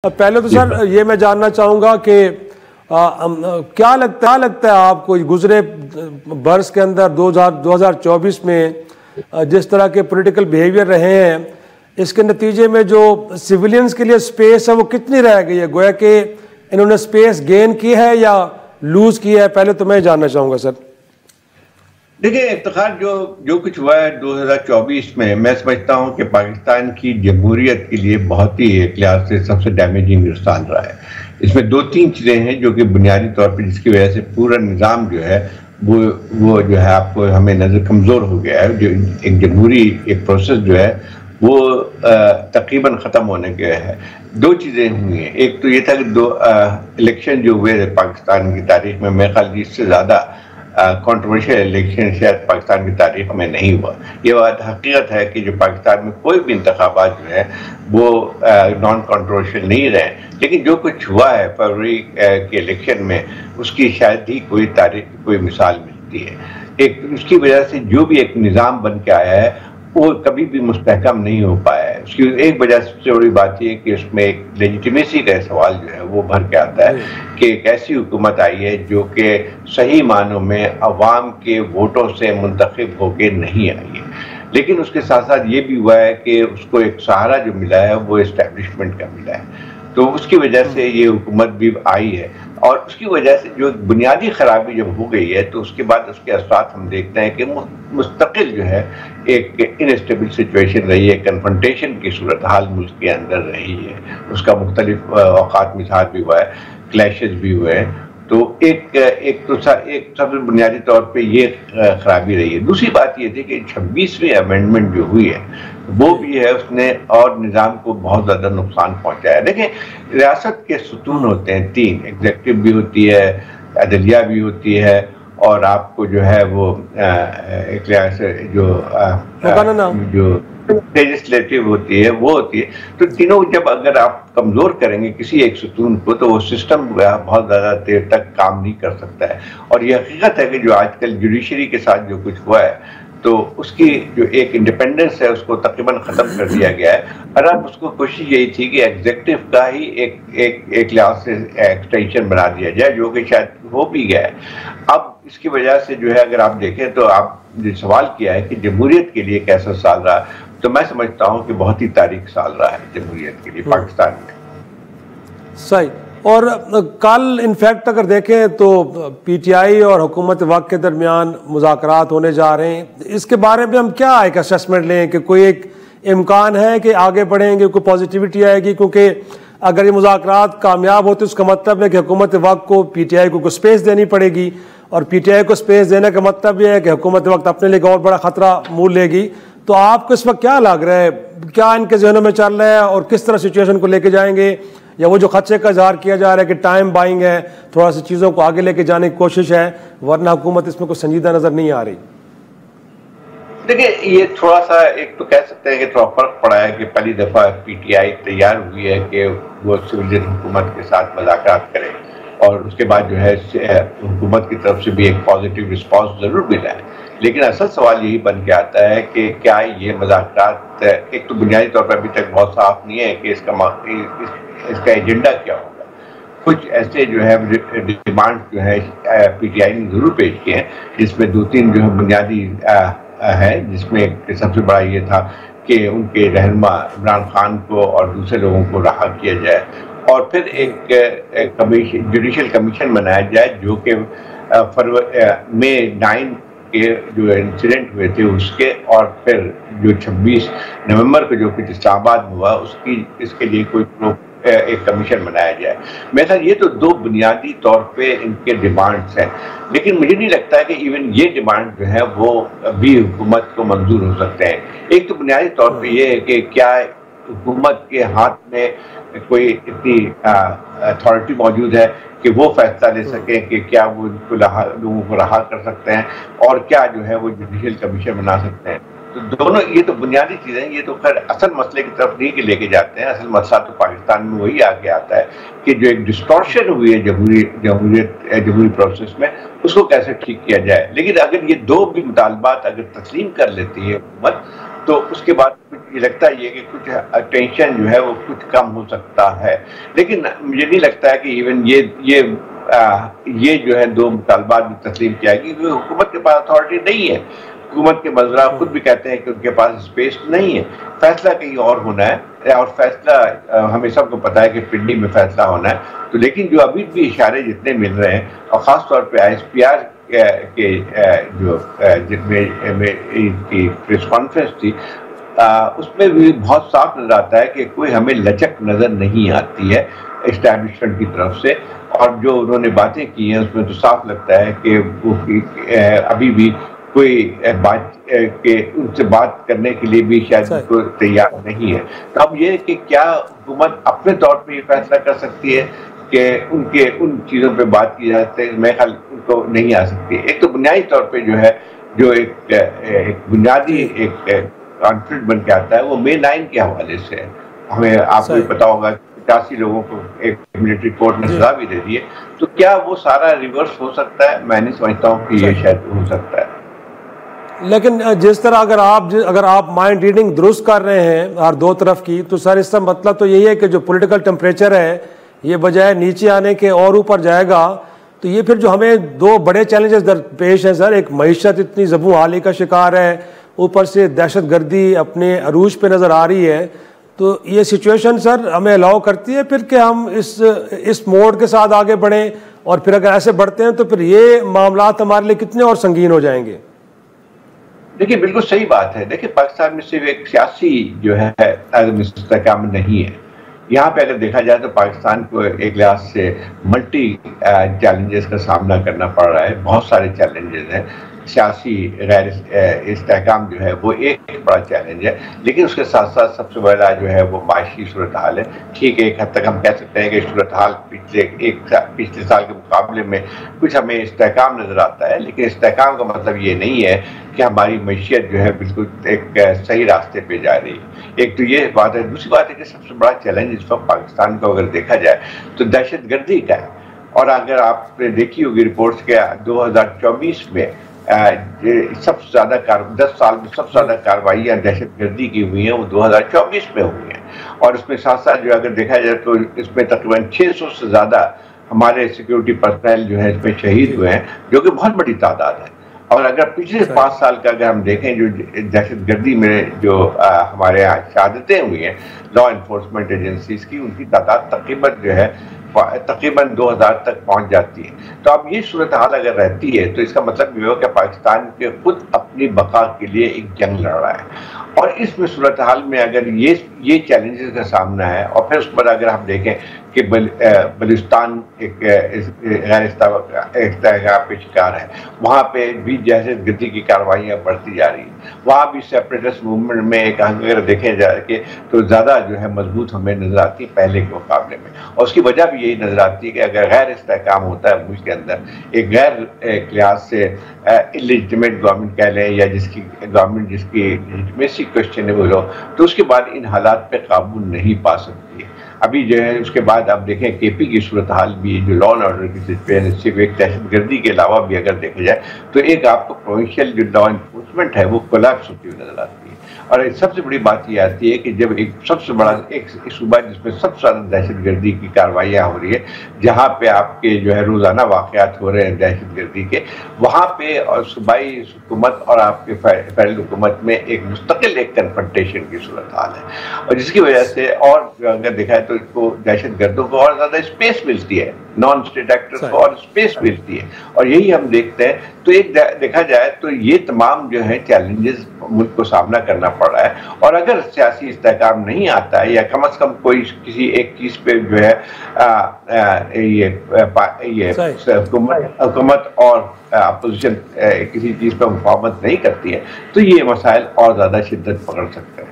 پہلے تو سر یہ میں جاننا چاہوں گا کہ کیا لگتا ہے آپ کو گزرے برس کے اندر 2024 میں جس طرح کے پولیٹیکل بیہیویئر رہے ہیں اس کے نتیجے میں جو سیولینز کے لیے سپیس ہے وہ کتنی رہ گئی ہے؟ گویا کہ انہوں نے سپیس گین کی ہے یا لوز کی ہے؟ پہلے تو میں جاننا چاہوں گا سر۔ دیکھیں، افتخار جو کچھ ہوا ہے 2024 میں سمجھتا ہوں کہ پاکستان کی جمہوریت کے لیے بہت ہی ایک لحاظ سے سب سے ڈیمیجنگ سال رہا ہے۔ اس میں دو تین چیزیں ہیں جو کہ بنیادی طور پہ جس کی وجہ سے پورا نظام جو ہے وہ جو ہے آپ کو ہمیں نظر کمزور ہو گیا ہے۔ جو ایک جمہوری ایک پروسیس جو ہے وہ تقریباً ختم ہونے کے ہے۔ دو چیزیں ہوئی ہیں، ایک تو یہ تھا کہ دو الیکشن جو ہوئے پاکستان کی تاریخ میں، میرے خیال اس سے زیادہ کنٹروورشل الیکشن شاید پاکستان کی تاریخ میں نہیں ہوا۔ یہ بات حقیقت ہے کہ جو پاکستان میں کوئی بھی انتخابات جو ہے وہ نان کنٹروورشل نہیں رہے، لیکن جو کچھ ہوا ہے فروری کے الیکشن میں اس کی شاید ہی کوئی تاریخ کوئی مثال ملتی ہے۔ ایک اس کی وجہ سے جو بھی ایک نظام بن کے آیا ہے وہ کبھی بھی مستحکم نہیں ہو پایا ہے۔ اس کی ایک وجہ سب سے بڑی بات یہ ہے کہ اس میں ایک لیجیٹیمیسی کا سوال جو ہے وہ بھر کے آتا ہے کہ ایک ایسی حکومت آئی ہے جو کہ صحیح معنوں میں عوام کے ووٹوں سے منتخب ہو کے نہیں آئی ہے، لیکن اس کے ساتھ ساتھ یہ بھی ہوا ہے کہ اس کو ایک سہارا جو ملا ہے وہ اسٹیبلشمنٹ کا ملا ہے، تو اس کی وجہ سے یہ حکومت بھی آئی ہے۔ اور اس کی وجہ سے جو بنیادی خرابی جب ہو گئی ہے تو اس کے بعد اس کے اثرات ہم دیکھتے ہیں کہ مستقل جو ہے ایک انسٹیبل سچویشن رہی ہے، کنفرنٹیشن کی صورتحال ملک کے اندر رہی ہے، اس کا مختلف اوقات مظہار بھی ہوا ہے، کلیشز بھی ہوئے ہیں۔ تو ایک سب سے بنیادی طور پہ یہ خرابی رہی ہے۔ دوسری بات یہ تھی کہ 26ویں امینڈمنٹ جو ہوئی ہے وہ بھی ہے، اس نے اور نظام کو بہت زیادہ نقصان پہنچایا ہے۔ دیکھیں، ریاست کے ستون ہوتے ہیں تین، ایگزیکٹو بھی ہوتی ہے، عدلیہ بھی ہوتی ہے، اور آپ کو جو ہے وہ ایک لحاظ سے جو لیجسلیٹو ہوتی ہے وہ ہوتی ہے۔ تو تینوں جب اگر آپ کمزور کریں گے کسی ایک ستون کو تو وہ سسٹم بہت زیادہ دیر تک کام نہیں کر سکتا ہے۔ اور یہ حقیقت ہے کہ جو آج کل جوڈیشری کے ساتھ جو کچھ ہوا ہے تو اس کی جو ایک انڈیپینڈنس ہے اس کو تقریباً ختم کر دیا گیا ہے، اور اب اس کو کوشش یہی تھی کہ ایگزیکٹو کا ہی ایک لحاظ سے ایکسٹینشن بنا دیا جائے، جو کہ شاید ہو بھی گیا ہے۔ اب اس کی وجہ سے جو ہے اگر آپ دیکھیں تو آپ جو سوال کیا ہے کہ جمہوریت کے لیے کیسا سال رہا، تو میں سمجھتا ہوں کہ بہت ہی تاریخ سال رہا ہے جمہوریت کے لیے پاکستان میں۔ صحیح۔ اور کل انفیکٹ اگر دیکھیں تو پی ٹی آئی اور حکومت وقت کے درمیان مذاکرات ہونے جا رہے ہیں، اس کے بارے میں ہم کیا ایک اسیسمنٹ لیں کہ کوئی ایک امکان ہے کہ آگے بڑھیں گے، کوئی پازیٹیوٹی آئے گی؟ کیونکہ اگر یہ مذاکرات کامیاب ہوتے اس کا مطلب ہے کہ حکومت وقت کو پی ٹی آئی کو سپیس دینی پڑے گی، اور پی ٹی آئی کو سپیس دینے کا مطلب یہ ہے کہ حکومت وقت اپنے لیے اور بڑا خطرہ مول لے گی۔ تو آپ کو اس وقت کیا لگ رہا ہے، کیا ان کے ذہنوں میں چل رہا ہے، اور کس طرح سچویشن کو لے کے جائیں گے؟ یا وہ جو خدشے کا اظہار کیا جا رہا ہے کہ ٹائم بائنگ ہے، تھوڑا سی چیزوں کو آگے لے کے جانے کی کوشش ہے، ورنہ حکومت اس میں کوئی سنجیدہ نظر نہیں آ رہی؟ دیکھیں، یہ تھوڑا سا ایک تو کہہ سکتے ہیں کہ تھوڑا فرق پڑا ہے کہ پہلی دفعہ پی ٹی آئی تیار ہوئی ہے کہ وہ سویلین حکومت کے ساتھ مذاکرات کرے، اور اس کے بعد جو ہے حکومت کی طرف سے بھی ایک پازیٹیو رسپانس ضرور ملا ہے، لیکن اصل سوال یہی بن کے آتا ہے کہ کیا یہ مذاکرات، ایک تو بنیادی طور پر ابھی تک بہت صاف نہیں ہے کہ اس کا ایجنڈا کیا ہوگا۔ کچھ ایسے جو ہے ڈیمانڈ جو ہے پی ٹی آئی نے ضرور پیش کیے ہیں، جس میں دو تین جو ہے بنیادی ہے، جس میں سب سے بڑا یہ تھا کہ ان کے رہنما عمران خان کو اور دوسرے لوگوں کو رہا کیا جائے، اور پھر ایک جوڈیشل کمیشن بنایا جائے جو کہ مئی 9 کے جو انسیڈنٹ ہوئے تھے اس کے، اور پھر جو 26 نومبر کو جو کچھ اسلام آباد میں ہوا اس کے لیے کوئی ایک کمیشن بنایا جائے۔ میرے خیال یہ تو دو بنیادی طور پہ ان کے ڈیمانڈز ہیں، لیکن مجھے نہیں لگتا ہے کہ ایون یہ ڈیمانڈ جو ہے وہ بھی حکومت کو منظور ہو سکتے ہیں۔ ایک تو بنیادی طور پہ یہ ہے کہ کیا حکومت کے ہاتھ میں کوئی اتنی اتھارٹی موجود ہے کہ وہ فیصلہ لے سکیں کہ کیا وہ لوگوں کو رہا کر سکتے ہیں، اور کیا جو ہے وہ جوڈیشل کمیشن بنا سکتے ہیں۔ تو دونوں یہ تو بنیادی چیزیں ہیں، یہ تو خیر اصل مسئلے کی طرف نہیں کہ لے کے جاتے ہیں۔ اصل مسئلہ تو پاکستان میں وہی آگے آتا ہے کہ جو ایک ڈسٹورشن ہوئی ہے جمہوری پروسیس میں، اس کو کیسے ٹھیک کیا جائے۔ لیکن اگر یہ دو بھی مطالبات اگر تسلیم کر لیتی ہے حکومت تو اس کے بعد یہ لگتا ہے کہ کچھ ٹینشن جو ہے وہ کچھ کم ہو سکتا ہے. لیکن مجھے نہیں لگتا ہے کہ ایون یہ جو ہے دو مطالبات بھی تسلیم کیا ہے، کیونکہ حکومت کے پاس اتھارٹی نہیں ہے. حکومت کے وزراء خود بھی کہتے ہیں کہ ان کے پاس اسپیس نہیں ہے، فیصلہ کہیں اور ہونا ہے، اور فیصلہ ہمیں سب کو پتا ہے کہ پنڈی میں فیصلہ ہونا ہے. تو لیکن جو ابھی بھی اشارے جتنے مل رہے ہیں، اور خاص طور پہ ISPR کے جو جن میں کی پریس کانفرنس تھی، اس میں بھی بہت صاف نظر آتا ہے کہ کوئی ہمیں لچک نظر نہیں آتی ہے اسٹیبلشمنٹ کی طرف سے. اور جو انہوں نے باتیں کی ہیں اس میں تو صاف لگتا ہے کہ وہ ابھی بھی کوئی بات کہ ان سے بات کرنے کے لیے بھی شاید کوئی تیار نہیں ہے. تو اب یہ کہ کیا حکومت اپنے طور پہ یہ فیصلہ کر سکتی ہے کہ ان چیزوں پہ بات کی جاتی ہے؟ میں خیال ان کو نہیں آ سکتی. ایک تو بنیادی طور پہ جو ہے جو ایک بنیادی ایک کانفلکٹ بن کے آتا ہے وہ مئی 9 کے حوالے سے ہے. ہمیں آپ کو پتا ہوگا 85 لوگوں کو ایک ملٹری کورٹ نے سزا بھی دے دی ہے. تو کیا وہ سارا ریورس ہو سکتا ہے؟ میں نہیں سمجھتا ہوں کہ یہ شاید ہو سکتا ہے. لیکن جس طرح اگر آپ مائنڈ ریڈنگ درست کر رہے ہیں ہر دو طرف کی، تو سر اس کا مطلب تو یہی ہے کہ جو پولیٹیکل ٹیمپریچر ہے یہ بجائے نیچے آنے کے اور اوپر جائے گا. تو یہ پھر جو ہمیں دو بڑے چیلنجز درپیش ہیں سر، ایک معیشت اتنی زبوں حالی کا شکار ہے، اوپر سے دہشت گردی اپنے عروج پہ نظر آ رہی ہے. تو یہ سچویشن سر ہمیں الاؤ کرتی ہے پھر کہ ہم اس موڈ کے ساتھ آگے بڑھیں، اور پھر اگر ایسے بڑھتے ہیں تو پھر یہ معاملات ہمارے لیے کتنے اور سنگین ہو جائیں گے؟ دیکھیے بالکل صحیح بات ہے. دیکھیے پاکستان میں صرف ایک سیاسی جو ہے استحکام نہیں ہے. یہاں پہ اگر دیکھا جائے تو پاکستان کو ایک لحاظ سے ملٹی چیلنجز کا سامنا کرنا پڑ رہا ہے. بہت سارے چیلنجز ہیں. سیاسی غیر استحکام جو ہے وہ ایک بڑا چیلنج ہے، لیکن اس کے ساتھ ساتھ سب سے بڑا جو ہے وہ معاشی صورتحال ہے. ٹھیک ہے، ایک حد تک ہم کہہ سکتے ہیں کہ صورتحال پچھلے سال کے مقابلے میں کچھ ہمیں استحکام نظر آتا ہے، لیکن استحکام کا مطلب یہ نہیں ہے کہ ہماری معیشت جو ہے بالکل ایک صحیح راستے پہ جا رہی ہے. ایک تو یہ بات ہے. دوسری بات ہے کہ سب سے بڑا چیلنج اس وقت پاکستان کو اگر دیکھا جائے تو دہشت گردی کا ہے. اور اگر آپ نے دیکھی ہوگی رپورٹس کے 2024 میں سب سے زیادہ 10 سال میں سب سے زیادہ کارروائیاں دہشت گردی کی ہوئی ہیں وہ 2024 میں ہوئی ہیں. اور اس میں ساتھ ساتھ جو اگر دیکھا جائے تو اس میں تقریباً 600 سے زیادہ ہمارے سیکیورٹی پرسنل جو ہے اس میں شہید ہوئے ہیں، جو کہ بہت بڑی تعداد ہے. اور اگر پچھلے 5 سال کا اگر ہم دیکھیں جو دہشت گردی میں جو ہمارے یہاں شہادتیں ہوئی ہیں لا انفورسمنٹ ایجنسیز کی، ان کی تعداد تقریباً 2000 تک پہنچ جاتی ہے. تو اب یہ صورتحال اگر رہتی ہے تو اس کا مطلب یہ ہو کہ پاکستان کے خود اپنی بقا کے لیے ایک جنگ لڑ رہا ہے. اور اس میں صورتحال میں اگر یہ چیلنجز کا سامنا ہے، اور پھر اس پر اگر ہم دیکھیں کہ بلوچستان ایک غیر استحکام کا شکار ہے، وہاں پہ بھی دہشت گردی کی کارروائیاں بڑھتی جا رہی ہیں. وہاں بھی سیپریٹسٹ موومنٹ میں ایک اگر دیکھیں جائے کہ تو زیادہ جو ہے مضبوط ہمیں نظر آتی ہے پہلے کے مقابلے میں. اور اس کی وجہ بھی یہی نظر آتی ہے کہ اگر غیر استحکام ہوتا ہے ملک کے اندر، ایک ایک لحاظ سے انلیجٹمیٹ گورنمنٹ کہہ لیں، یا جس کی گورنمنٹ جس کی لیجٹمیسی کوشچنیبل ہو، تو اس کے بعد ان حالات پہ قابو نہیں پا سکتی ہے. ابھی جو ہے اس کے بعد آپ دیکھیں KP کی صورتحال بھی جو لا اینڈ آرڈر کی سچویشن صرف ایک دہشت گردی کے علاوہ بھی اگر دیکھا جائے تو ایک آپ کو پروونشل جو لا انفورسمنٹ ہے وہ کولیپس ہوتی ہوئی نظر آتی ہے. اور سب سے بڑی بات یہ آتی ہے کہ جب ایک سب سے بڑا ایک صوبہ جس میں سب سے زیادہ دہشت گردی کی کارروائیاں ہو رہی ہے، جہاں پہ آپ کے جو ہے روزانہ واقعات ہو رہے ہیں دہشت گردی کے، وہاں پہ اور صوبائی حکومت اور آپ کے فیڈرل حکومت میں ایک مستقل ایک کنفرنٹیشن کی صورتحال ہے. اور جس کی وجہ سے اور اگر دیکھا ہے تو اس کو دہشت گردوں کو اور زیادہ اسپیس ملتی ہے، نان اسٹیٹ ایکٹرز کو اور اسپیس ملتی ہے. اور یہی ہم دیکھتے ہیں. تو ایک دیکھا جائے تو یہ تمام جو ہے چیلنجز ملک کو سامنا کرنا پڑ رہا ہے. اور اگر سیاسی استحکام نہیں آتا ہے، یا کم از کم کوئی کسی ایک چیز پہ جو ہے یہ حکومت اور اپوزیشن کسی چیز پہ مفاہمت نہیں کرتی ہے، تو یہ مسائل اور زیادہ شدت پکڑ سکتے ہیں.